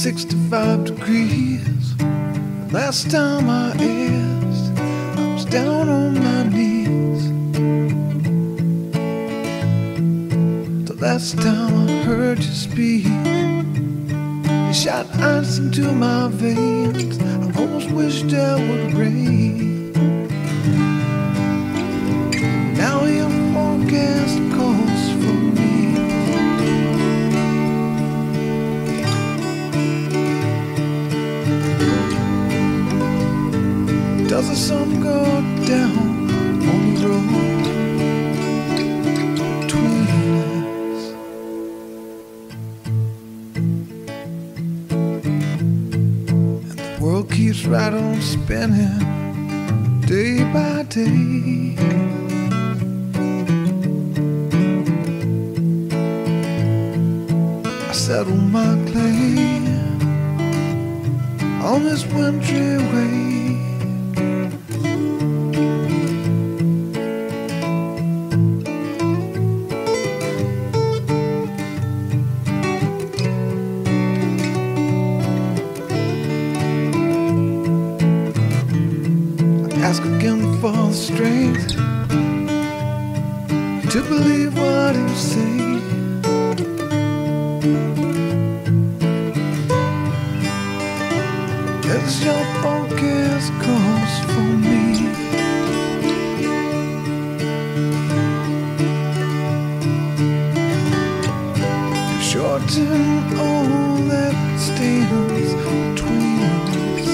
65 degrees. Last time I asked, I was down on my knees. The last time I heard you speak, you shot ice into my veins. I almost wished I would rain. Now your forecast calls for me. Does the sun go down on the road between us? And the world keeps right on spinning day by day. I settle my claim on this wintry way. Ask again for the strength to believe what you say. As your focus calls for me. To shorten all that stands between us.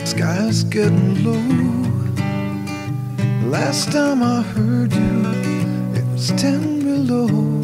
Sky's getting low. Last time I heard you, it was 10 below.